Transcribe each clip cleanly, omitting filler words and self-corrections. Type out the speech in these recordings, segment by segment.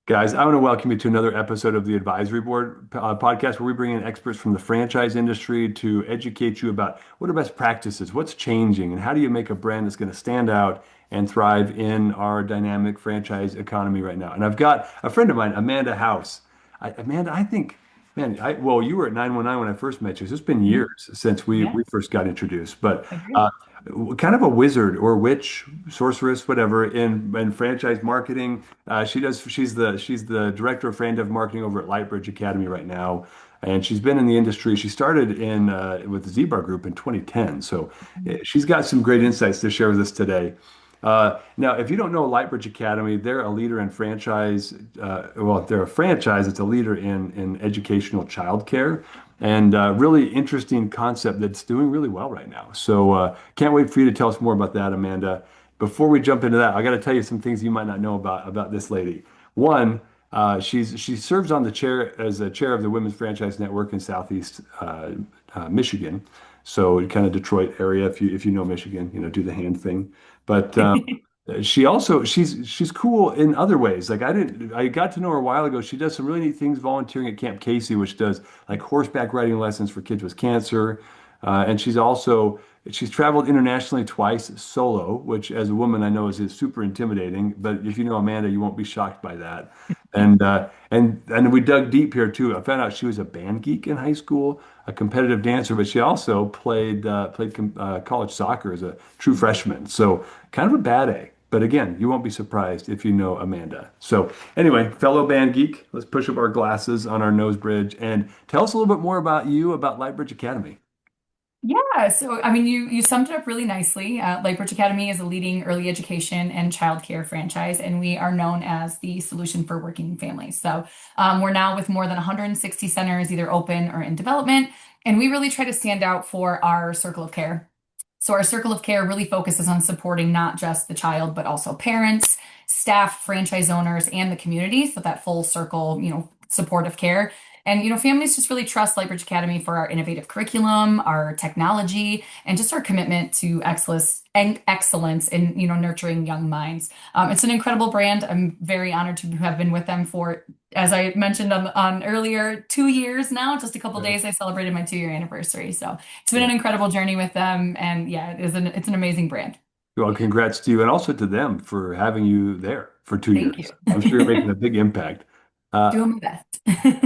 Guys, I want to welcome you to another episode of the Advisory Board podcast, where we bring in experts from the franchise industry to educate you about what are best practices, what's changing, and how do you make a brand that's going to stand out and thrive in our dynamic franchise economy right now. And I've got a friend of mine, Amanda House. Amanda, I think, man, well, you were at 919 when I first met you. So it's been Mhm. years since we Yeah, we first got introduced, but agreed. uh, kind of a wizard or witch, sorceress, whatever, in franchise marketing. She's the director of FranDev marketing over at Lightbridge Academy right now, and she's been in the industry. She started in with the Z-Bar Group in 2010, so she's got some great insights to share with us today. Now, if you don't know Lightbridge Academy, they're a leader in franchise. Well, they're a franchise. It's a leader in educational childcare, and really interesting concept that's doing really well right now. So can't wait for you to tell us more about that, Amanda. Before we jump into that, I got to tell you some things you might not know about this lady. One, she serves on the chair as a chair of the Women's Franchise Network in Southeast Michigan, so kind of Detroit area. If you know Michigan, do the hand thing. But she's cool in other ways. Like I got to know her a while ago. She does some really neat things volunteering at Camp Casey, which does like horseback riding lessons for kids with cancer. And she's traveled internationally twice solo, which as a woman I know is super intimidating. But if you know Amanda, you won't be shocked by that. And we dug deep here too. I found out she was a band geek in high school, a competitive dancer, but she also played college soccer as a true freshman. So kind of a bad egg. But again, you won't be surprised if you know Amanda. So anyway, fellow band geek, let's push up our glasses on our nose bridge and tell us a little bit more about you, about Lightbridge Academy. Yeah, so I mean, you summed it up really nicely. Lightbridge Academy is a leading early education and childcare franchise, and we are known as the solution for working families. So we're now with more than 160 centers, either open or in development, and we really try to stand out for our circle of care. So our circle of care really focuses on supporting not just the child, but also parents, staff, franchise owners, and the community. So that full circle, supportive care. And families just really trust Lightbridge Academy for our innovative curriculum, our technology, and just our commitment to excellence in nurturing young minds. It's an incredible brand. I'm very honored to have been with them for, as I mentioned on earlier, 2 years now. Just a couple Right. days, I celebrated my 2-year anniversary. So it's been Yeah. an incredible journey with them, and yeah, it's an amazing brand. Well, congrats to you and also to them for having you there for two Thank you. years. I'm sure you're making a big impact. Uh, Doing my best.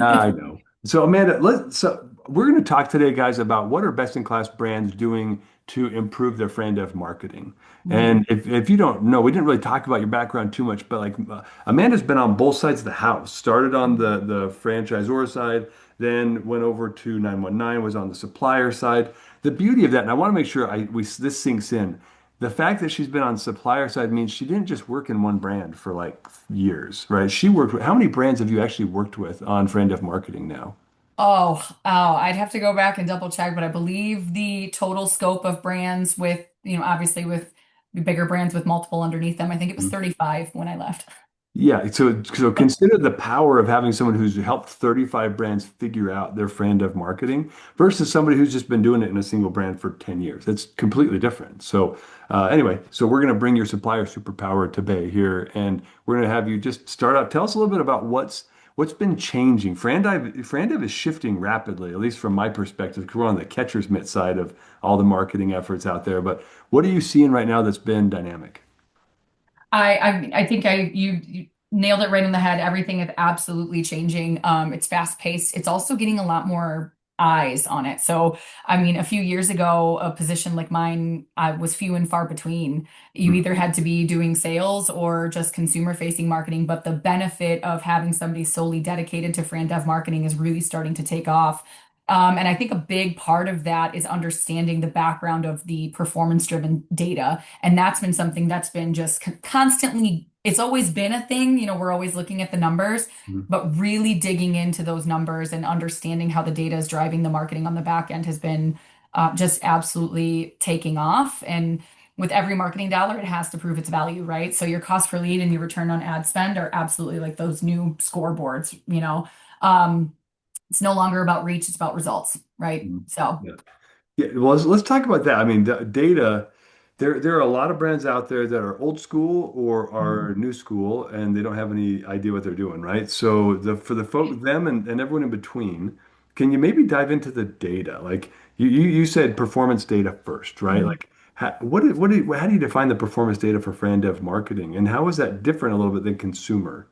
I know. So Amanda, so we're going to talk today, guys, about what are best-in-class brands doing to improve their friend of marketing. Mhm. And if you don't know, we didn't really talk about your background too much, but like Amanda's been on both sides of the house. Started on the franchisor side, then went over to 919, was on the supplier side. The beauty of that, and I want to make sure this sinks in. The fact that she's been on supplier side means she didn't just work in one brand for like years, right? She worked with, how many brands have you actually worked with on FranDev marketing now? I'd have to go back and double check, but I believe the total scope of brands with, obviously with bigger brands with multiple underneath them, I think it was 35 when I left. Yeah, so consider the power of having someone who's helped 35 brands figure out their FranDev marketing versus somebody who's just been doing it in a single brand for 10 years. It's completely different. So anyway, so we're going to bring your supplier superpower to bay here, and we're going to have you just start out. Tell us a little bit about what's been changing. FranDev is shifting rapidly, at least from my perspective, because we're on the catcher's mitt side of all the marketing efforts out there. But what are you seeing right now that's been dynamic? I think you nailed it right on the head. Everything is absolutely changing. It's fast paced. It's also getting a lot more eyes on it. So, I mean, a few years ago, a position like mine was few and far between. You either had to be doing sales or just consumer facing marketing, but the benefit of having somebody solely dedicated to FranDev marketing is really starting to take off. And I think a big part of that is understanding the background of the performance driven data. And that's been something that's been just constantly, it's always been a thing. We're always looking at the numbers, Mhm. but really digging into those numbers and understanding how the data is driving the marketing on the back end has been just absolutely taking off. And with every marketing dollar, it has to prove its value, right? So your cost per lead and your return on ad spend are absolutely like those new scoreboards. Um, it's no longer about reach, it's about results, right? Mhm. So, Yeah, well, let's talk about that. I mean, the data. there are a lot of brands out there that are old school or are new school, and they don't have any idea what they're doing, right? So for the folk, them and everyone in between, can you maybe dive into the data? Like you said performance data first, right? Mhm. Like how do you define the performance data for FranDev marketing, and how is that different a little bit than consumer?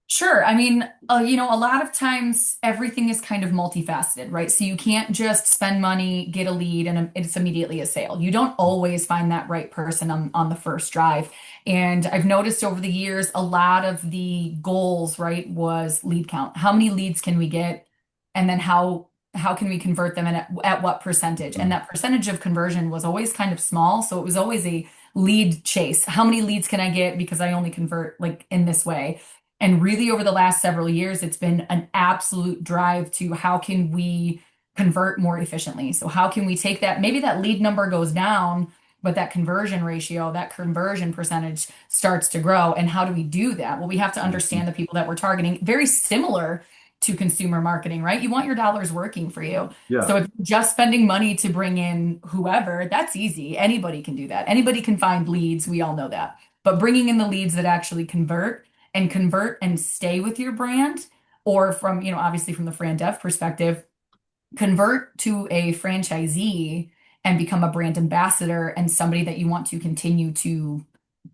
Sure. I mean, a lot of times everything is kind of multifaceted, right? So you can't just spend money, get a lead, and it's immediately a sale. You don't always find that right person on the first drive. And I've noticed over the years, a lot of the goals, right, was lead count. How many leads can we get? And then how can we convert them and at what percentage? And Mhm. that percentage of conversion was always kind of small. So it was always a lead chase. How many leads can I get because I only convert like in this way? And really, over the last several years, it's been an absolute drive to how can we convert more efficiently? So, how can we take that? Maybe that lead number goes down, but that conversion ratio, that conversion percentage starts to grow. And how do we do that? Well, we have to understand the people that we're targeting, very similar to consumer marketing, right? You want your dollars working for you. Yeah. So, if you're just spending money to bring in whoever, that's easy. Anybody can do that. Anybody can find leads. We all know that. But bringing in the leads that actually convert and stay with your brand, or from, obviously from the FranDev perspective, convert to a franchisee and become a brand ambassador and somebody that you want to continue to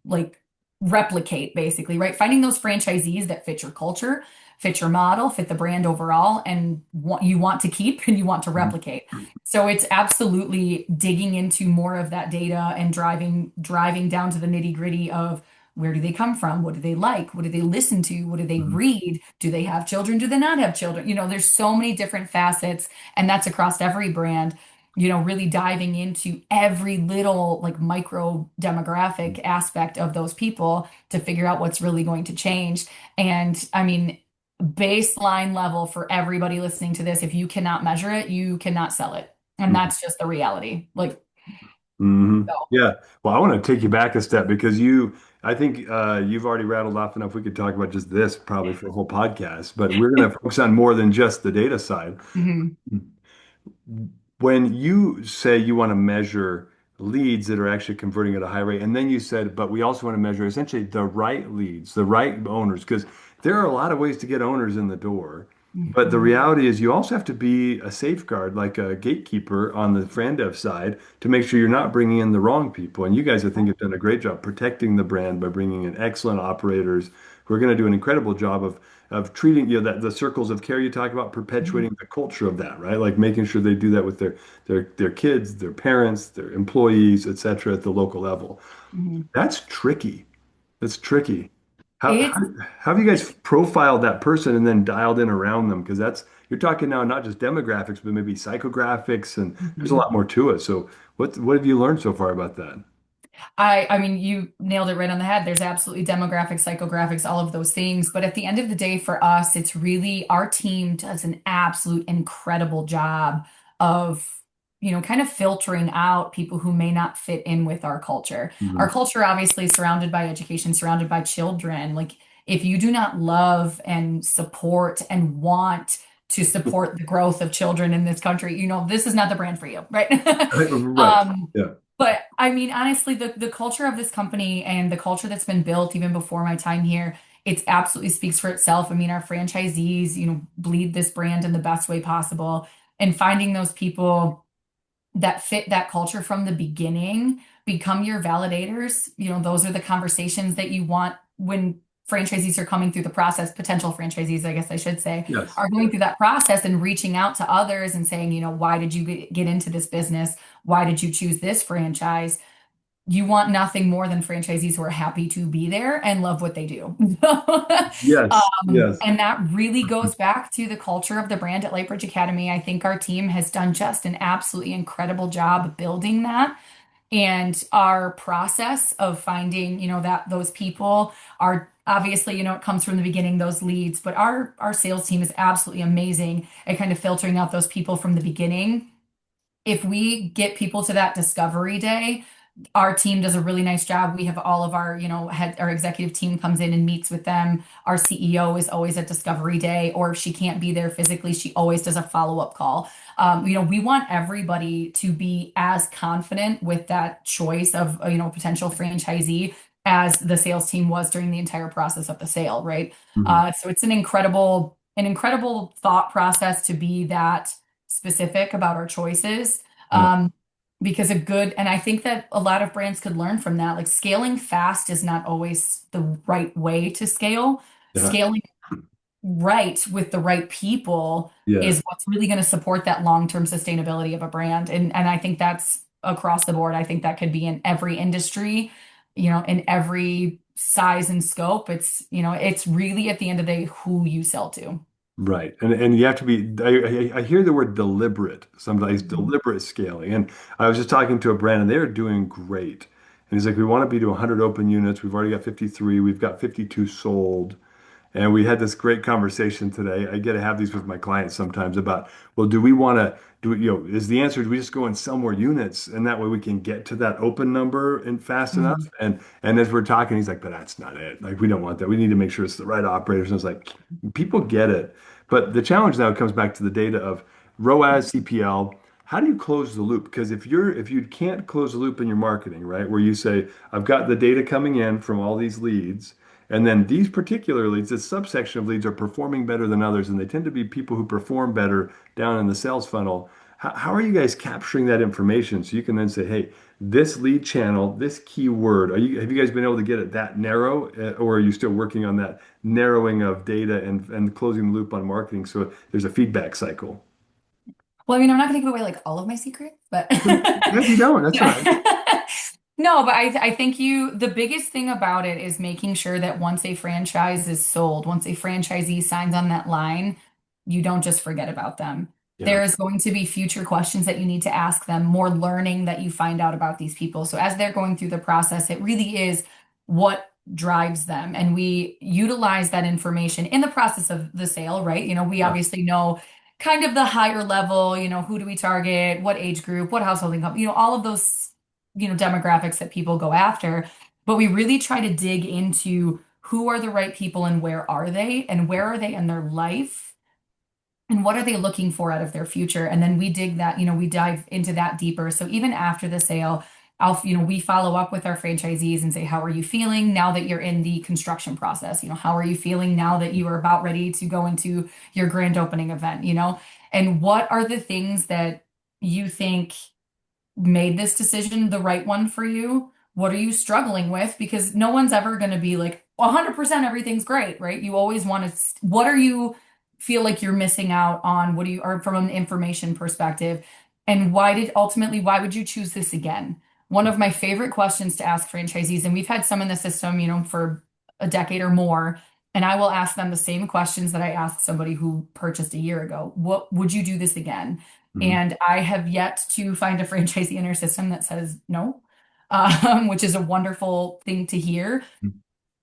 like replicate basically, right? Finding those franchisees that fit your culture, fit your model, fit the brand overall, and you want to keep and you want to replicate. So it's absolutely digging into more of that data and driving down to the nitty-gritty of where do they come from? What do they like? What do they listen to? What do they Mhm. read? Do they have children? Do they not have children? There's so many different facets, and that's across every brand, really diving into every little like micro demographic aspect of those people to figure out what's really going to change. And I mean, baseline level for everybody listening to this, if you cannot measure it, you cannot sell it. And Mhm. that's just the reality. Like, so. Yeah. Well, I want to take you back a step because I think you've already rattled off enough. We could talk about just this probably for a whole podcast, but we're going to focus on more than just the data side. Mhm. When you say you want to measure leads that are actually converting at a high rate, and then you said, but we also want to measure essentially the right leads, the right owners, because there are a lot of ways to get owners in the door. But the Mhm. reality is, you also have to be a safeguard, like a gatekeeper on the FranDev side, to make sure you're not bringing in the wrong people. And you guys, I think, have done a great job protecting the brand by bringing in excellent operators who are going to do an incredible job of treating, that the circles of care you talk about, Mhm. perpetuating the culture of that, right? Like making sure they do that with their kids, their parents, their employees, et cetera, at the local level. Mhm. That's tricky. That's tricky. How, It's how, how have you guys profiled that person and then dialed in around them? Because you're talking now not just demographics, but maybe psychographics, and there's a Mhm. lot more to it. So what have you learned so far about that? I mean, you nailed it right on the head. There's absolutely demographics, psychographics, all of those things. But at the end of the day, for us, it's really our team does an absolute incredible job of, kind of filtering out people who may not fit in with our culture. Our Mhm. culture, obviously, is surrounded by education, surrounded by children. Like, if you do not love and support and want to support the growth of children in this country, this is not the brand for you, right? Right. um, Yeah. but I mean, honestly, the culture of this company and the culture that's been built even before my time here, it absolutely speaks for itself. I mean, our franchisees, bleed this brand in the best way possible. And finding those people that fit that culture from the beginning become your validators. Those are the conversations that you want when franchisees are coming through the process, potential franchisees, I guess I should say, Yes. are going Yeah. through that process and reaching out to others and saying, why did you get into this business? Why did you choose this franchise? You want nothing more than franchisees who are happy to be there and love what they do. Yes. Yes. And that really goes back to the culture of the brand at Lightbridge Academy. I think our team has done just an absolutely incredible job building that. And our process of finding, that those people are obviously, it comes from the beginning, those leads, but our sales team is absolutely amazing at kind of filtering out those people from the beginning. If we get people to that discovery day, Our team does a really nice job. We have all of our, our executive team comes in and meets with them. Our CEO is always at Discovery Day, or if she can't be there physically, she always does a follow-up call. We want everybody to be as confident with that choice of, potential franchisee as the sales team was during the entire process of the sale, right? Mhm. So it's an incredible thought process to be that specific about our choices. Yeah. Um, because and I think that a lot of brands could learn from that. Like scaling fast is not always the right way to scale. Yeah. Scaling right with the right people Yeah. is what's really going to support that long-term sustainability of a brand. And I think that's across the board. I think that could be in every industry, in every size and scope. It's really at the end of the day who you sell to. Right. And you have to be, I hear the word deliberate, sometimes Mhm. deliberate scaling. And I was just talking to a brand and they're doing great. And he's like, we want to be to 100 open units. We've already got 53. We've got 52 sold. And we had this great conversation today. I get to have these with my clients sometimes about, well, do we want to do it, is the answer, do we just go and sell more units? And that way we can get to that open number and fast enough. Mhm. And as we're talking, he's like, but that's not it. Like, we don't want that. We need to make sure it's the right operators. And I was like, people get it. But the challenge now comes back to the data of ROAS, CPL. How do you close the loop? Because if you can't close the loop in your marketing, right, where you say, I've got the data coming in from all these leads, and then these particular leads, this subsection of leads are performing better than others, and they tend to be people who perform better down in the sales funnel. How are you guys capturing that information so you can then say, hey, this lead channel, this keyword, have you guys been able to get it that narrow, or are you still working on that narrowing of data and closing the loop on marketing so there's a feedback cycle? Well, I mean, I'm not going to give away like all of my secrets, but If you don't, that's all right. no, but I think the biggest thing about it is making sure that once a franchise is sold, once a franchisee signs on that line, you don't just forget about them. Yeah. There's going to be future questions that you need to ask them, more learning that you find out about these people. So as they're going through the process, it really is what drives them. And we utilize that information in the process of the sale, right? We Yeah. obviously know kind of the higher level, who do we target, what age group, what household income, all of those, demographics that people go after. But we really try to dig into who are the right people and where are they in their life and what are they looking for out of their future. And then we dig that, we dive into that deeper. So even after the sale, we follow up with our franchisees and say, how are you feeling now that you're in the construction process? How are you feeling now that you are about ready to go into your grand opening event, and what are the things that you think made this decision the right one for you? What are you struggling with? Because no one's ever going to be like 100% everything's great, right? You always want to, what are you feel like you're missing out on? What do you, or from an information perspective? And why would you choose this again? One of my favorite questions to ask franchisees, and we've had some in the system, for a decade or more, and I will ask them the same questions that I asked somebody who purchased a year ago. What would you do this again? Mhm. And I have yet to find a franchisee in our system that says no, which is a wonderful thing to hear.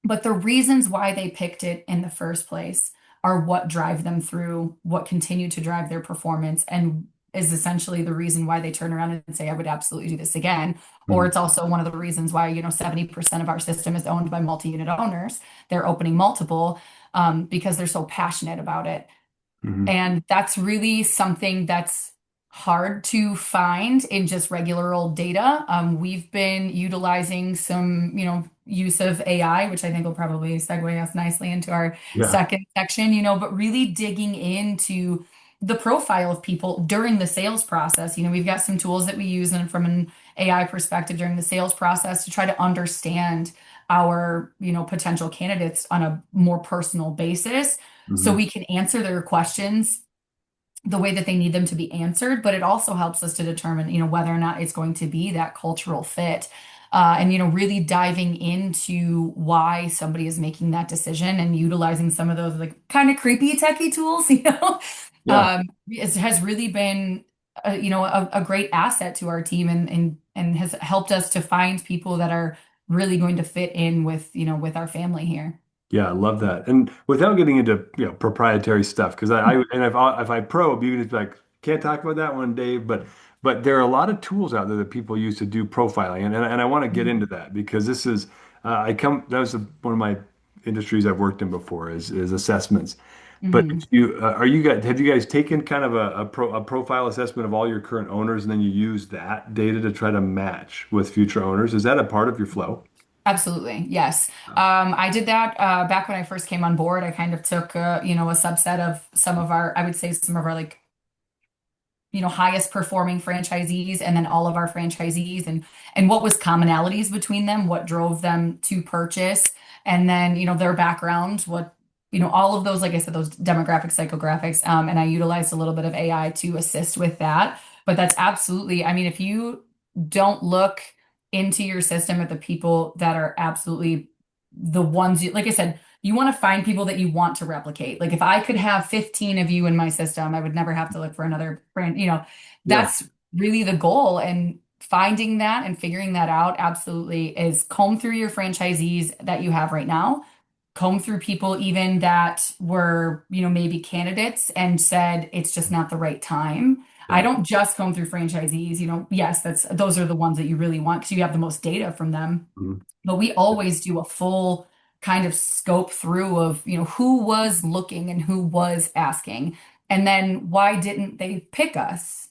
But the reasons why they picked it in the first place are what drive them through, what continue to drive their performance, and is essentially the reason why they turn around and say, I would absolutely do this again. Or Mhm. it's also one of the reasons why, 70% of our system is owned by multi-unit owners. They're opening multiple because they're so passionate about it. Mhm. And that's really something that's hard to find in just regular old data. We've been utilizing some, use of AI, which I think will probably segue us nicely into our Yeah. second section, but really digging into the profile of people during the sales process. We've got some tools that we use and from an AI perspective during the sales process to try to understand our, potential candidates on a more personal basis so Mhm. we can answer their questions the way that they need them to be answered, but it also helps us to determine, whether or not it's going to be that cultural fit. And really diving into why somebody is making that decision and utilizing some of those like kind of creepy techie tools, Yeah. has really been a great asset to our team and has helped us to find people that are really going to fit in with with our family here. Yeah, I love that. And without getting into, proprietary stuff, because I and if I probe, you can just be like, can't talk about that one, Dave. But But there are a lot of tools out there that people use to do profiling, and I want to get Mhm. into that because this is I come that was one of my industries I've worked in before is assessments. But if Mhm. you are you guys have you guys taken kind of a profile assessment of all your current owners and then you use that data to try to match with future owners? Is that a part of your flow? Absolutely. Yes. I did that back when I first came on board. I kind of took a subset of some of our, I would say some of our like highest performing franchisees and then all of our franchisees and what was commonalities between them, what drove them to purchase, and then their background, what all of those, like I said, those demographic psychographics, and I utilized a little bit of AI to assist with that. But that's absolutely, I mean, if you don't look into your system at the people that are absolutely the ones you, like I said, you want to find people that you want to replicate. Like if I could have 15 of you in my system, I would never have to look for another brand. Yeah. That's really the goal. And finding that and figuring that out absolutely is comb through your franchisees that you have right now, comb through people even that were, maybe candidates and said it's just not the right time. I Yeah. don't just comb through franchisees, yes, those are the ones that you really want because you have the most data from them, Mhm. but we always do a full kind of scope through of, who was looking and who was asking. And then why didn't they pick us?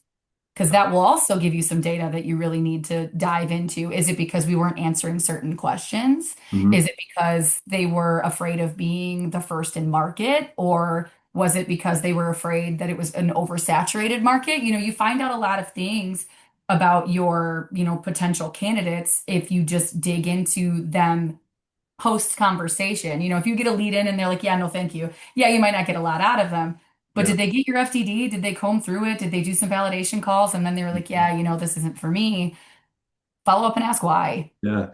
Because that will also give you some data that you really need to dive into. Is it because we weren't answering certain questions? Mhm. Is it because they were afraid of being the first in market? Or was it because they were afraid that it was an oversaturated market? You find out a lot of things about your, potential candidates if you just dig into them post conversation. If you get a lead in and they're like, yeah, no, thank you. Yeah, you might not get a lot out of them. But Yeah. did they get your FTD? Did they comb through it? Did they do some validation calls? And then they were like, yeah, this isn't for me. Follow up and ask why. Yeah.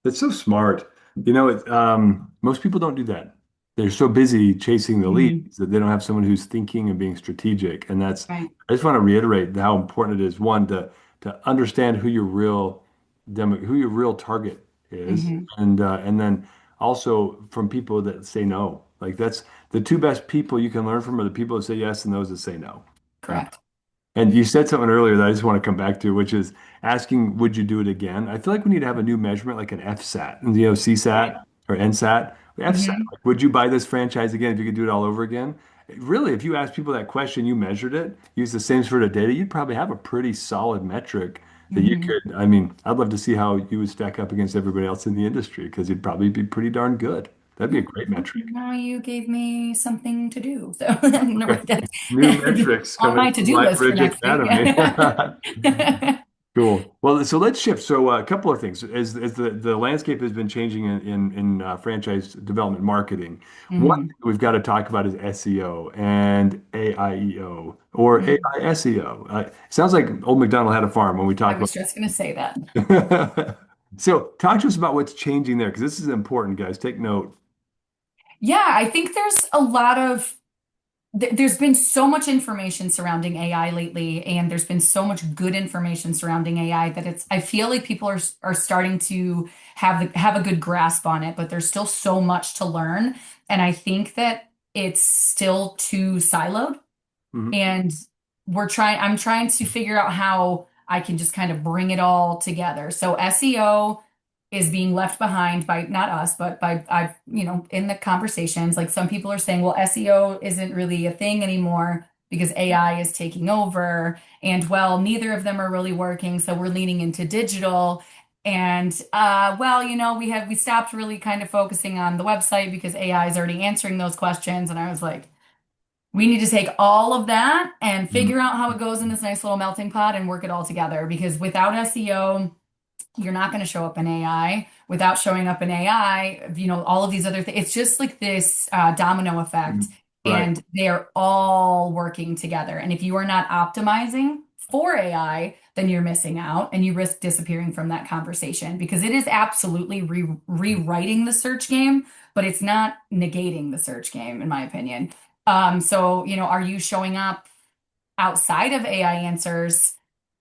That's so smart. Most people don't do that. They're so busy chasing the Mhm. leads that they don't have someone who's thinking and being strategic. And Right. I just want to reiterate how important it is, one, to understand who your real target is, Hmm. and then also from people that say no. Like that's the two best people you can learn from are the people that say yes and those that say no. Correct. And you said something earlier that I just want to come back to, which is asking, would you do it again? I feel like we need to have a new measurement, like an FSAT, Right. CSAT or NSAT. FSAT, Hmm. like, would you buy this franchise again if you could do it all over again? Really, if you asked people that question, you measured it, used the same sort of data, you'd probably have a pretty solid metric that you Hmm. could. I mean, I'd love to see how you would stack up against everybody else in the industry because you'd probably be pretty darn good. That'd be a Yeah. great Well, metric. now you gave me something to do. So Okay. that's New metrics on coming my from to-do list for Lightbridge next week. Academy. Cool. Well, so let's shift. So a couple of things. As the landscape has been changing in franchise development marketing, one Hmm. thing we've got to talk about is SEO and AIEO or Hmm. AISEO. Sounds like Old McDonald had a farm when we I talk was just going to say that. about. So talk to us about what's changing there because this is important, guys. Take note. Yeah, I think there's a lot of there's been so much information surrounding AI lately, and there's been so much good information surrounding AI that I feel like people are starting to have a good grasp on it, but there's still so much to learn. And I think that it's still too siloed. Mhm. And I'm trying to figure out how I can just kind of bring it all together. So SEO is being left behind by not us, but by I've, in the conversations, like some people are saying, well, SEO isn't really a thing anymore because AI is taking over. And well, neither of them are really working. So we're leaning into digital. And well, we stopped really kind of focusing on the website because AI is already answering those questions. And I was like, we need to take all of that and Mhm. figure out how it goes in this nice little melting pot and work it all together. Because without SEO, you're not going to show up in AI. Without showing up in AI, all of these other things. It's just like this domino effect, Mhm. Right. and they are all working together. And if you are not optimizing for AI, then you're missing out and you risk disappearing from that conversation because it is absolutely rewriting the search game, but it's not negating the search game, in my opinion. So, are you showing up outside of AI answers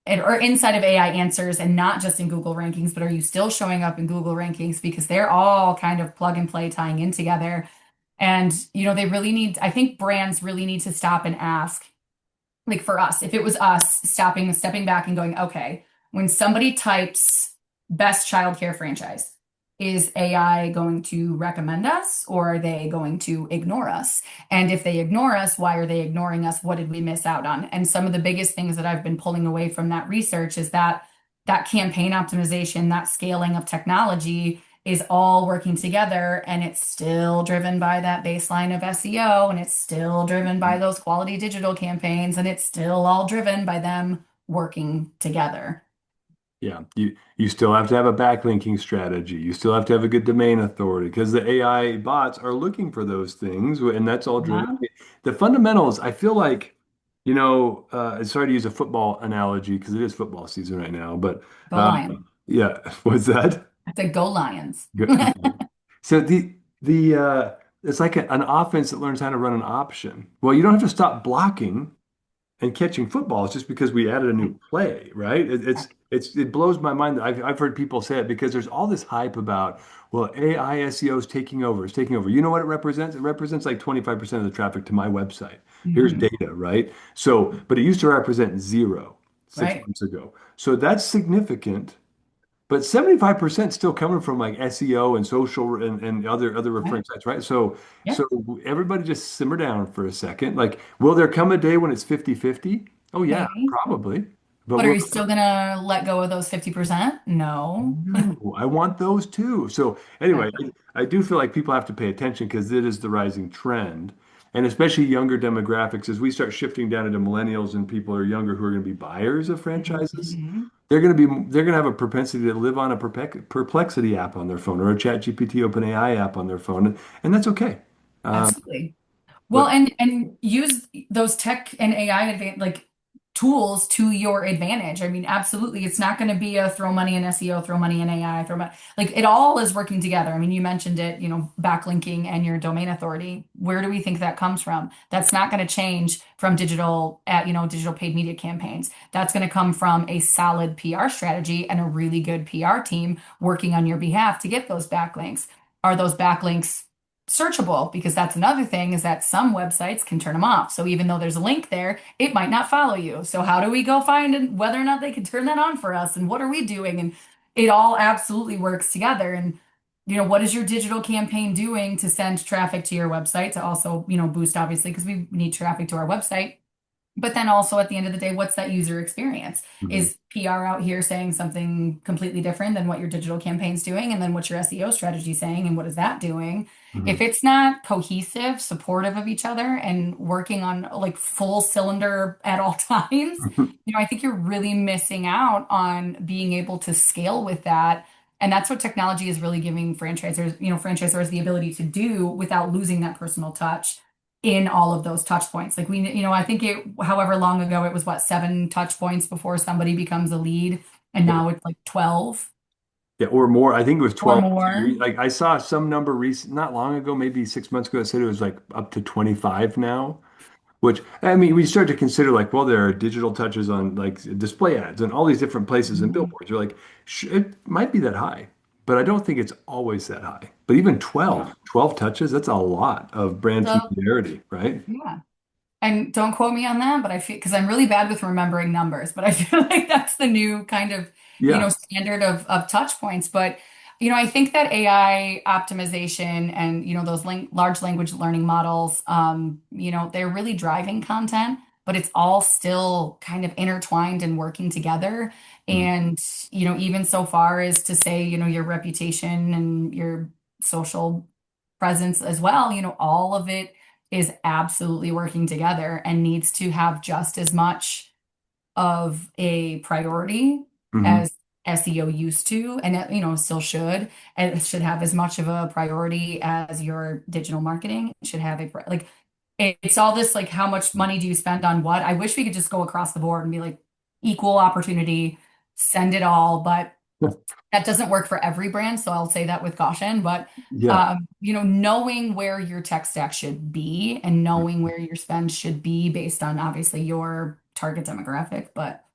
or inside of AI answers and not just in Google rankings, but are you still showing up in Google rankings because they're all kind of plug and play tying in together? And, they really need, I think brands really need to stop and ask, like for us, if it was us stepping back and going, okay, when somebody types best childcare franchise, is AI going to recommend us or are they going to ignore us? And if they ignore us, why are they ignoring us? What did we miss out on? And some of the biggest things that I've been pulling away from that research is that campaign optimization, that scaling of technology is all working together and it's still driven by that baseline of SEO and it's still driven by those quality digital campaigns and it's still all driven by them working together. Yeah, you still have to have a backlinking strategy. You still have to have a good domain authority because the AI bots are looking for those things, and that's all driven. Yeah. The fundamentals, I feel like, sorry to use a football analogy because it is football season right now, but Go uh, Lions. yeah, what's that? I said go Lions. Good. So the it's like an offense that learns how to run an option. Well, you don't have to stop blocking and catching footballs just because we added a new play, right? It blows my mind. I've heard people say it because there's all this hype about, well, AI SEO is taking over. It's taking over. You know what it represents? It represents like 25% of the traffic to my website. Here's Mhm. data, right? So, but it used to represent zero six Right. months ago. So that's significant. But 75% still coming from like SEO and social and other referring Right. sites, right? So Yep. everybody just simmer down for a second. Like, will there come a day when it's 50-50? Oh yeah, Maybe. probably. But But are will you still gonna let go of those 50%? No. no, I want those too. So anyway, Exactly. I do feel like people have to pay attention because it is the rising trend. And especially younger demographics, as we start shifting down into millennials and people are younger who are going to be buyers of franchises, Mhm. they're going to have a propensity to live on a perplexity app on their phone or a ChatGPT OpenAI app on their phone, and that's okay. Um, Absolutely. Well, but and use those tech and AI like tools to your advantage. I mean, absolutely. It's not going to be a throw money in SEO, throw money in AI, throw money like it all is working together. I mean, you mentioned it, backlinking and your domain authority. Where do we think that comes from? That's not going to change from digital paid media campaigns. That's going to come from a solid PR strategy and a really good PR team working on your behalf to get those backlinks. Are those backlinks searchable, because that's another thing is that some websites can turn them off. So even though there's a link there, it might not follow you. So how do we go find whether or not they can turn that on for us and what are we doing? And it all absolutely works together. And what is your digital campaign doing to send traffic to your website to also, boost obviously because we need traffic to our website. But then also at the end of the day, what's that user experience? mhm, Is PR out here saying something completely different than what your digital campaign's doing? And then what's your SEO strategy saying? And what is that doing? mhm. If it's not cohesive, supportive of each other, and working on like full cylinder at all times, I think you're really missing out on being able to scale with that. And that's what technology is really giving franchisors the ability to do without losing that personal touch in all of those touch points. Like I think however long ago it was, what, 7 touch points before somebody becomes a lead, and Yeah, now it's like 12 yeah, or more. I think it was or 12 more. too. Like I saw some number recent, not long ago, maybe 6 months ago, it said it was like up to 25 now. Which, I mean, we start to consider like, well, there are digital touches on like display ads and all these different places and Mhm. billboards. You're like, it might be that high, but I don't think it's always that high. But even Yeah. 12 touches, that's a lot of brand So, familiarity, right? yeah. And don't quote me on that, but I feel because I'm really bad with remembering numbers, but I feel like that's the new kind of, Yeah. standard of touch points. But, I think that AI optimization and, those large language learning models, they're really driving content, but it's all still kind of intertwined and working together. Mhm. And, even so far as to say, your reputation and your social presence as well, all of it is absolutely working together and needs to have just as much of a priority Mhm. as SEO used to, and still should. And it should have as much of a priority as your digital marketing. It should have like it's all this like how much money do you spend on what? I wish we could just go across the board and be like equal opportunity, send it all, but that doesn't work for every brand, so I'll say that with caution. But Yeah. knowing where your tech stack should be and knowing where your spend should be based on obviously your target demographic. But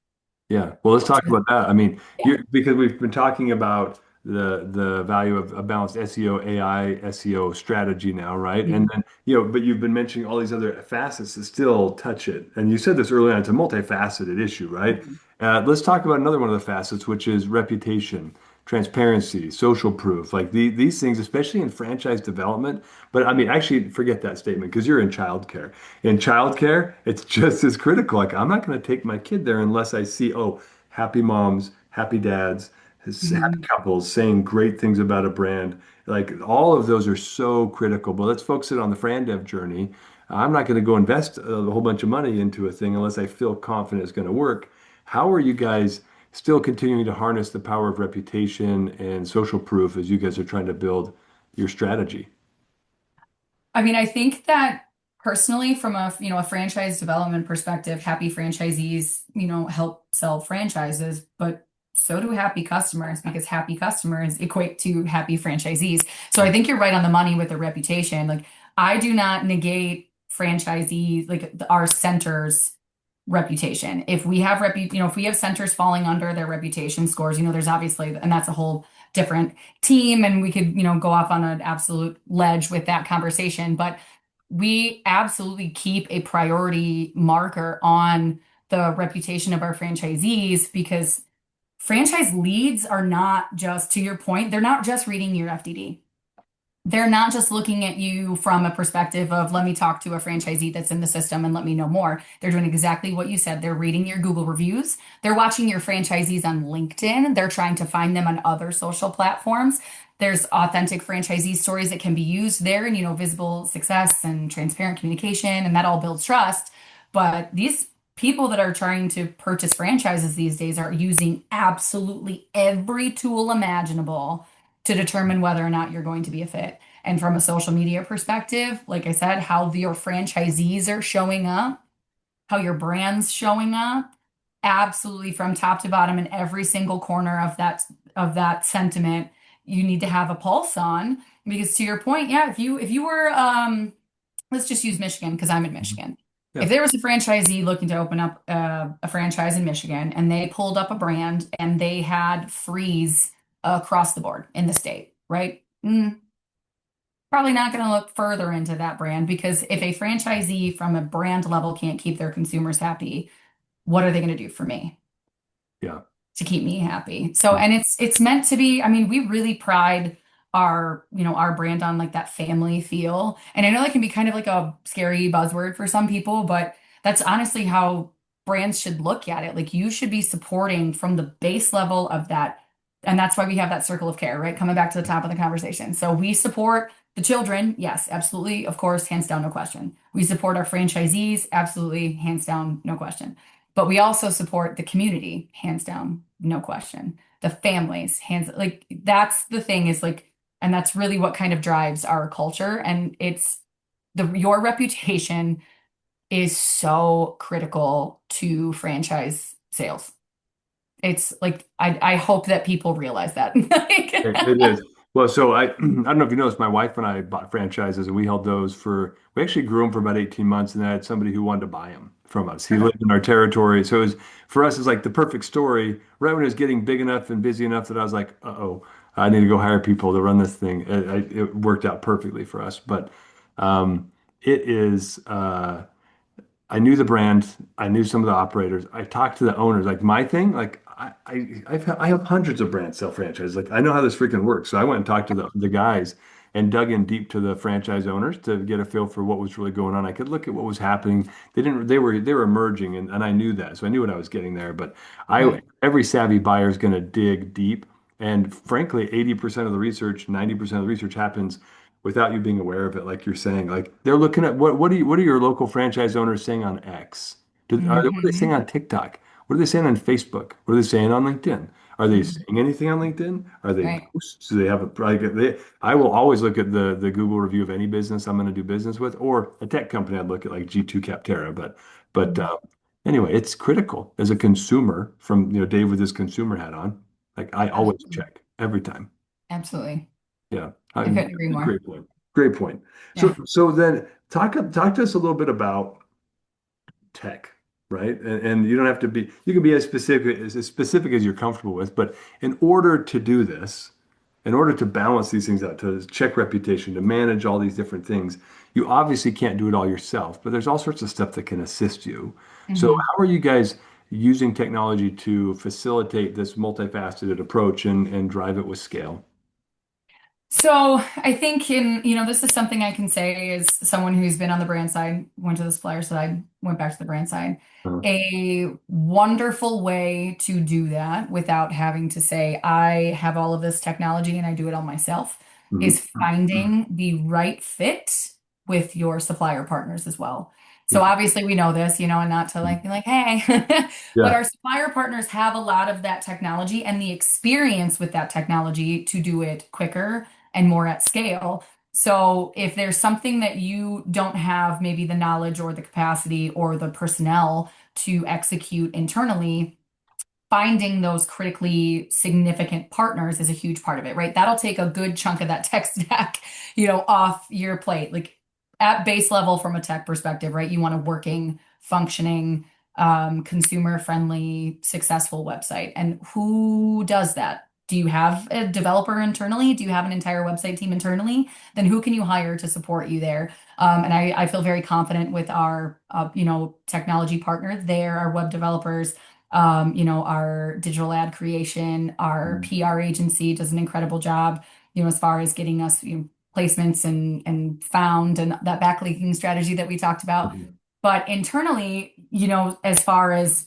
Yeah. Well, let's talk about that. I mean, yeah, because we've been talking about the value of a balanced SEO, AI, SEO strategy now, right? And Mhm. then, but you've been mentioning all these other facets that still touch it. And you said this earlier on, it's a multifaceted issue, right? Mhm. Let's talk about another one of the facets, which is reputation, transparency, social proof, like these things, especially in franchise development. But I mean, actually, forget that statement because you're in childcare. In childcare, it's just as critical. Like, I'm not going to take my kid there unless I see, oh, happy moms, happy dads, happy Mhm. couples saying great things about a brand. Like, all of those are so critical. But let's focus it on the FranDev journey. I'm not going to go invest a whole bunch of money into a thing unless I feel confident it's going to work. How are you guys still continuing to harness the power of reputation and social proof as you guys are trying to build your strategy? I mean, I think that personally, from a franchise development perspective, happy franchisees, help sell franchises, but so do happy customers because happy customers equate to happy franchisees. So I think you're right on the money with the reputation. Like, I do not negate franchisees, like our centers reputation. If we have if we have centers falling under their reputation scores, there's obviously, and that's a whole different team, and we could, go off on an absolute ledge with that conversation. But we absolutely keep a priority marker on the reputation of our franchisees because franchise leads are not just, to your point, they're not just reading your FDD. They're not just looking at you from a perspective of, let me talk to a franchisee that's in the system and let me know more. They're doing exactly what you said. They're reading your Google reviews. They're watching your franchisees on LinkedIn. They're trying to find them on other social platforms. There's authentic franchisee stories that can be used there and, visible success and transparent communication, and that all builds trust. But these people that are trying to purchase franchises these days are using absolutely every tool imaginable to determine whether or not you're going to be a fit. And from a social media perspective, like I said, how your franchisees are showing up, how your brand's showing up, absolutely from top to bottom in every single corner of that sentiment, you need to have a pulse on. Because to your point, yeah, if you were let's just use Michigan because I'm in Mhm. Michigan. If Yeah. there was a franchisee looking to open up a franchise in Michigan and they pulled up a brand and they had freeze across the board in the state, right? Probably not going to look further into that brand because if a franchisee from a brand level can't keep their consumers happy, what are they going to do for me Yeah. to keep me happy? So, and it's meant to be, I mean, we really pride our brand on like that family feel. And I know that can be kind of like a scary buzzword for some people, but that's honestly how brands should look at it. Like you should be supporting from the base level of that. And that's why we have that circle of care, right? Coming back to the top of the conversation. So we support the children, yes, absolutely, of course, hands down, no question. We support our franchisees, absolutely, hands down, no question. But we also support the community, hands down, no question. The families, hands, like that's the thing is like, and that's really what kind of drives our culture. And it's your reputation is so critical to franchise sales. It's like I hope that people realize that. It is. Well, so I I don't know if you noticed, my wife and I bought franchises and we held those we actually grew them for about 18 months and then I had somebody who wanted to buy them from us. He lived Perfect. in our territory. So for us, it's like the perfect story. Right when it was getting big enough and busy enough that I was like, uh-oh, I need to go hire people to run this thing. It worked out perfectly for us. But it is, I knew the brand. I knew some of the operators. I talked to the owners. Like my thing, like I have hundreds of brands sell franchises. Like I know how this freaking works. So I went and talked to the guys and dug in deep to the franchise owners to get a feel for what was really going on. I could look at what was happening. They were emerging and I knew that. So I knew what I was getting there. But I Right. every savvy buyer is going to dig deep. And frankly, 80% of the research, 90% of the research happens without you being aware of it, like you're saying. Like they're looking at what are your local franchise owners saying on X? What are they saying Hmm. on TikTok? What are they saying on Facebook? What are they saying on LinkedIn? Are they Hmm. saying anything on LinkedIn? Are they Right. posts? Do they have I will always look at the Google review of any business I'm going to do business with, or a tech company. I'd look at like G2 Capterra, but Mhm. anyway, it's critical as a consumer. From Dave with his consumer hat on, like I always Absolutely. check every time. Absolutely. Yeah, I couldn't agree more. great point. Great point. So, Yeah. so then talk to us a little bit about tech, right? And you don't have to be, you can be as specific as you're comfortable with, but in order to do this, in order to balance these things out, to check reputation, to manage all these different things, you obviously can't do it all yourself, but there's all sorts of stuff that can assist you. So Mhm. how are you guys using technology to facilitate this multifaceted approach and drive it with scale? So I think this is something I can say as someone who's been on the brand side, went to the supplier side, went back to the brand side. Uh, A wonderful way to do that without having to say, I have all of this technology and I do it all myself mhm. is finding the right fit with your supplier partners as well. So Okay. obviously we know this, and not to like be like, hey, but Yeah. our supplier partners have a lot of that technology and the experience with that technology to do it quicker and more at scale. So if there's something that you don't have, maybe the knowledge or the capacity or the personnel to execute internally, finding those critically significant partners is a huge part of it, right? That'll take a good chunk of that tech stack, off your plate. Like at base level from a tech perspective, right? You want a working, functioning, consumer friendly, successful website. And who does that? Do you have a developer internally? Do you have an entire website team internally? Then who can you hire to support you there? And I feel very confident with our, technology partner there, our web developers, our digital ad creation, our Mhm. PR agency does an incredible job, as far as getting us, placements and found and that backlinking strategy that we talked about. Mhm. But internally, as far as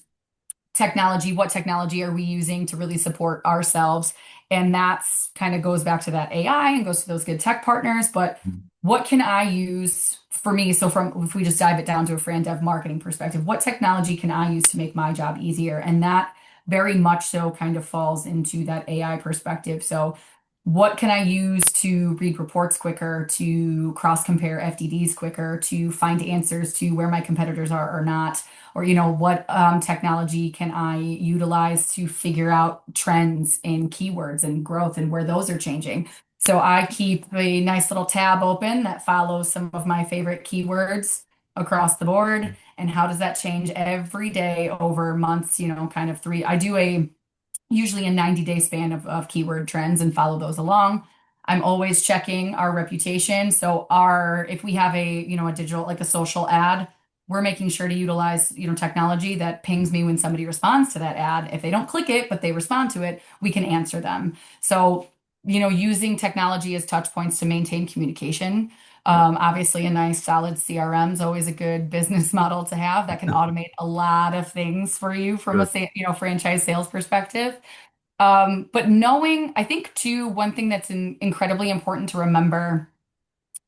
technology, what technology are we using to really support ourselves? And that's kind of goes back to that AI and goes to those good tech partners. But what can I use for me? So from if we just dive it down to a FranDev marketing perspective, what technology can I use to make my job easier? And that very much so kind of falls into that AI perspective. So what can I use to read reports quicker, to cross compare FDDs quicker, to find answers to where my competitors are or not? Or, what technology can I utilize to figure out trends in keywords and growth and where those are changing? So I keep a nice little tab open that follows some of my favorite keywords across the board. And how does that change every day over months, kind of three. I do a usually a 90-day span of keyword trends and follow those along. I'm always checking our reputation. So if we have a digital, like a social ad, we're making sure to utilize, technology that pings me when somebody responds to that ad. If they don't click it, but they respond to it, we can answer them. So, using technology as touch points to maintain communication. Yeah. Obviously, a nice solid CRM is always a good business model to have that can automate a lot of things for you from a Good. franchise sales perspective. But I think too, one thing that's incredibly important to remember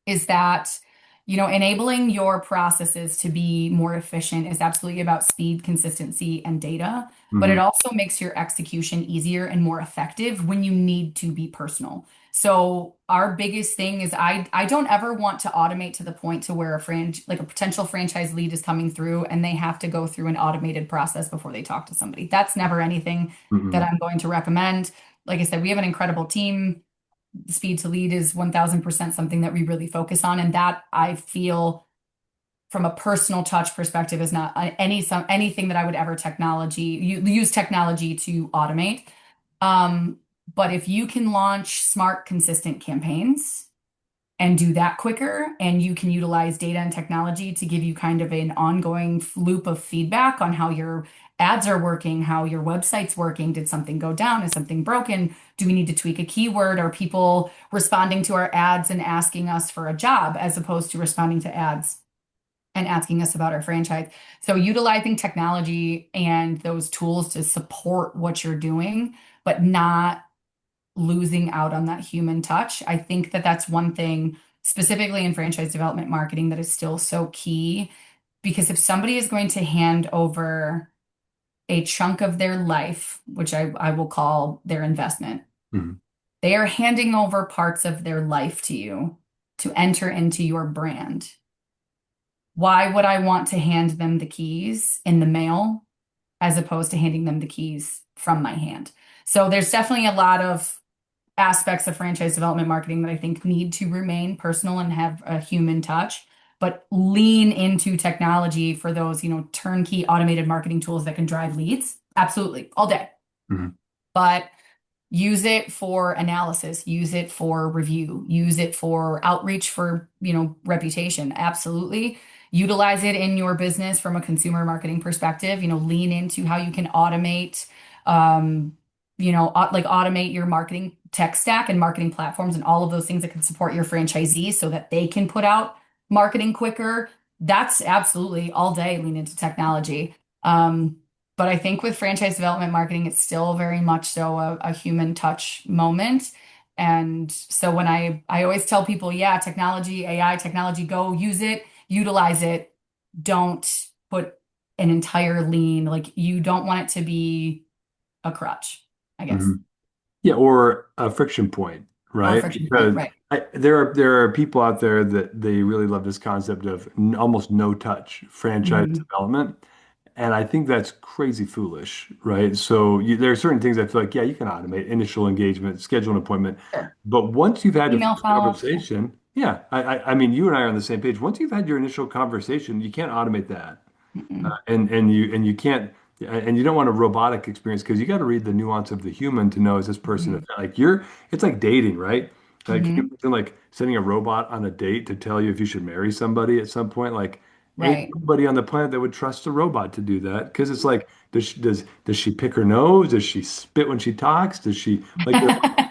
is that, enabling your processes to be more efficient is absolutely about speed, consistency, and data, but it Mhm. also makes your execution easier and more effective when you need to be personal. So our biggest thing is I don't ever want to automate to the point to where like a potential franchise lead is coming through and they have to go through an automated process before they talk to somebody. That's never anything that Mhm. I'm going to recommend. Like I said, we have an incredible team. Speed to lead is 1000% something that we really focus on. And that I feel from a personal touch perspective is not anything that I would ever use technology to automate. Um, but if you can launch smart, consistent campaigns and do that quicker, and you can utilize data and technology to give you kind of an ongoing loop of feedback on how your ads are working, how your website's working. Did something go down? Is something broken? Do we need to tweak a keyword? Are people responding to our ads and asking us for a job as opposed to responding to ads and asking us about our franchise? So utilizing technology and those tools to support what you're doing, but not losing out on that human touch. I think that that's one thing specifically in franchise development marketing that is still so key, because if somebody is going to hand over a chunk of their life, which I will call their investment, Mhm. they are handing over parts of their life to you to enter into your brand. Why would I want to hand them the keys in the mail as opposed to handing them the keys from my hand? So there's definitely a lot of aspects of franchise development marketing that I think need to remain personal and have a human touch, but lean into technology for those, turnkey automated marketing tools that can drive leads. Absolutely, all day. Mhm. But Use it for analysis, use it for review, use it for outreach for, reputation. Absolutely. Utilize it in your business from a consumer marketing perspective, lean into how you can automate, um, like automate your marketing tech stack and marketing platforms and all of those things that can support your franchisees so that they can put out marketing quicker. That's absolutely all day lean into technology. But I think with franchise development marketing, it's still very much so a human touch moment. And so when I always tell people, yeah, technology, AI technology, go use it, utilize it. Don't put an entire lean, like you don't want it to be a crutch, I guess, Mhm. Yeah, or a friction point, or a right? friction point, Because right? there are people out there that they really love this concept of almost no touch franchise Mhm. development, and I think that's crazy foolish, right? So there are certain things I feel like, yeah, you can automate initial engagement, schedule an appointment, Sure. but once you've had the Email first follow-ups, yeah. conversation, yeah, I mean, you and I are on the same page. Once you've had your initial conversation, you can't automate that. Mm-mm. And you can't and you don't want a robotic experience because you got to read the nuance of the human to know is this person Mhm. like you're it's like dating, right? Like can you Mhm. imagine like sending a robot on a date to tell you if you should marry somebody at some point? Like ain't Right. nobody on the planet that would trust a robot to do that because it's like does she pick her nose? Does she spit when she talks? Does she like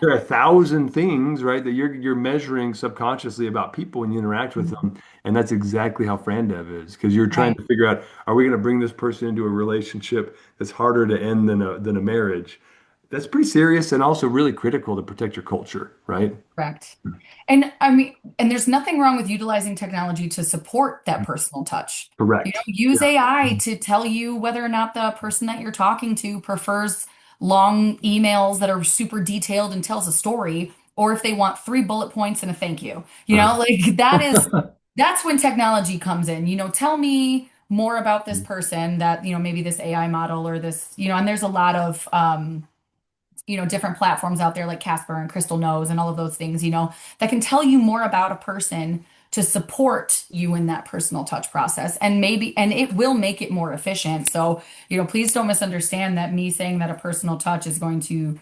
there are a thousand things, right, that you're measuring subconsciously about people when you interact with them. And that's exactly how FranDev is, because you're trying Right. to figure out, are we going to bring this person into a relationship that's harder to end than a marriage? That's pretty serious and also really critical to protect your culture, right? Correct. And I mean, and there's nothing wrong with utilizing technology to support that personal touch. Correct. Use Yeah. AI to tell you whether or not the person that you're talking to prefers long emails that are super detailed and tells a story, or if they want three bullet points and a thank you. Like that's when technology comes in. Tell me more about this person that, maybe this AI model or this, and there's a lot of different platforms out there like Casper and Crystal Knows and all of those things, that can tell you more about a person to support you in that personal touch process. And it will make it more efficient. So, please don't misunderstand that me saying that a personal touch is going to,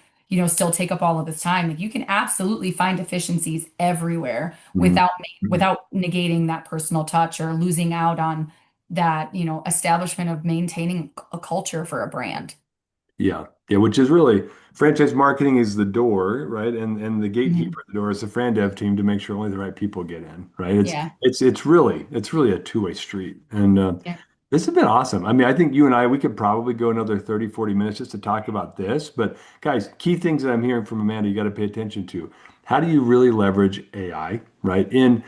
still take up all of this time. Like you can absolutely find efficiencies everywhere Mhm. without negating that personal touch or losing out on that, establishment of maintaining a culture for a brand. Yeah. Yeah, which is really franchise marketing is the door, right? And the Mhm. gatekeeper at the door is the FranDev team to make sure only the right people get in, right? It's Yeah. it's it's really it's really a two-way street. And Yeah. this has been awesome. I mean, I think you and I we could probably go another 30, 40 minutes just to talk about this. But guys, key things that I'm hearing from Amanda you got to pay attention to. How do you really leverage AI, right? In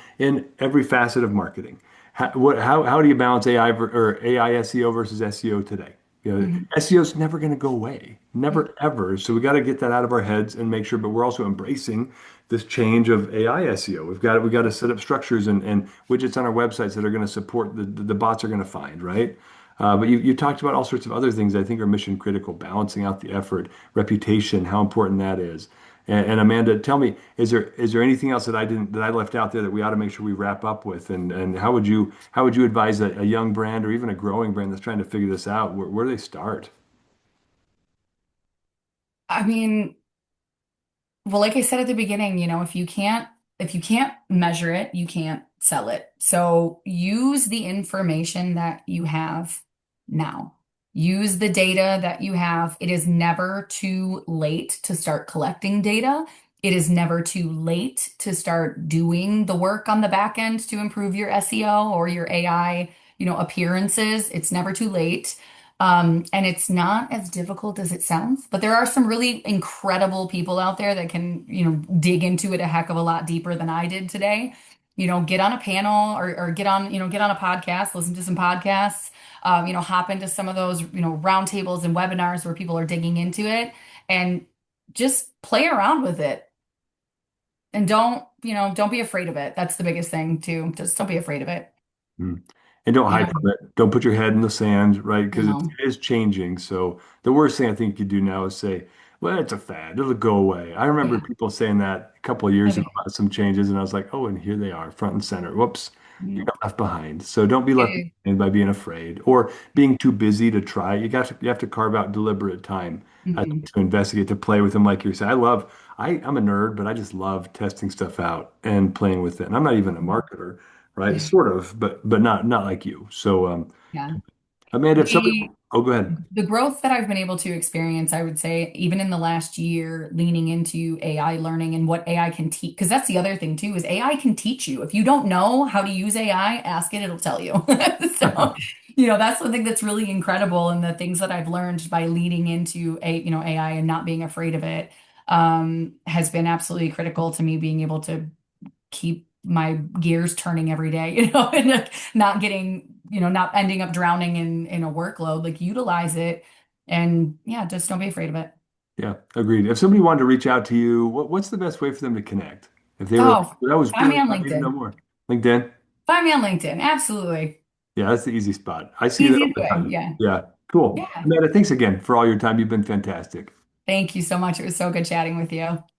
every facet of marketing. How do you balance or AI SEO versus SEO today? Mhm. SEO is never going to go away, Mm, never ever. So we got to get that out of our heads and make sure. But we're also embracing this change of AI SEO. We got to set up structures and widgets on our websites that are going to support the bots are going to find, right? But you talked about all sorts of other things that I think are mission critical, balancing out the effort, reputation, how important that is. And Amanda, tell me, is there anything else that I left out there that we ought to make sure we wrap up with? And how would you advise a young brand or even a growing brand that's trying to figure this out? Where do they start? I mean, well, like I said at the beginning, if you can't measure it, you can't sell it. So use the information that you have now. Use the data that you have. It is never too late to start collecting data. It is never too late to start doing the work on the back end to improve your SEO or your AI, appearances. It's never too late. And it's not as difficult as it sounds, but there are some really incredible people out there that can, dig into it a heck of a lot deeper than I did today. Get on a panel or get on a podcast, listen to some podcasts, hop into some of those, roundtables and webinars where people are digging into it and just play around with it. And don't be afraid of it. That's the biggest thing too. Just don't be afraid of it. Mm. And don't You hide know, from it. Don't put your head in the sand, right? Because it no. is changing. So the worst thing I think you do now is say, well, it's a fad. It'll go away. I remember Yeah. people saying that a couple of years ago Okay. about some changes, and I was like, oh, and here they are, front and center. Whoops. you Yeah. got left behind. So don't be left behind by being afraid or being too busy to try. You have to carve out deliberate time Mhm. to investigate, to play with them, like you're saying. I'm a nerd, but I just love testing stuff out and playing with it. And I'm not even a marketer, right? Sort of, but not like you. So, Yeah. Amanda, if somebody, The oh, go ahead. the growth that I've been able to experience, I would say, even in the last year, leaning into AI learning and what AI can teach, because that's the other thing too, is AI can teach you. If you don't know how to use AI, ask it, it'll tell you. So, that's the thing that's really incredible, and the things that I've learned by leaning into AI and not being afraid of it, has been absolutely critical to me being able to keep my gears turning every day, and like not getting, not ending up drowning in a workload, like utilize it and yeah, just don't be afraid of it. Yeah, agreed. If somebody wanted to reach out to you, what's the best way for them to connect? If they were like, Oh, that was find me good, on I need to know LinkedIn. more. LinkedIn? Find me on LinkedIn. Absolutely. Yeah, that's the easy spot. I see that all Easy the to do. time. Yeah. Yeah, cool. Yeah. Amanda, thanks again for all your time. You've been fantastic. Thank you so much. It was so good chatting with you.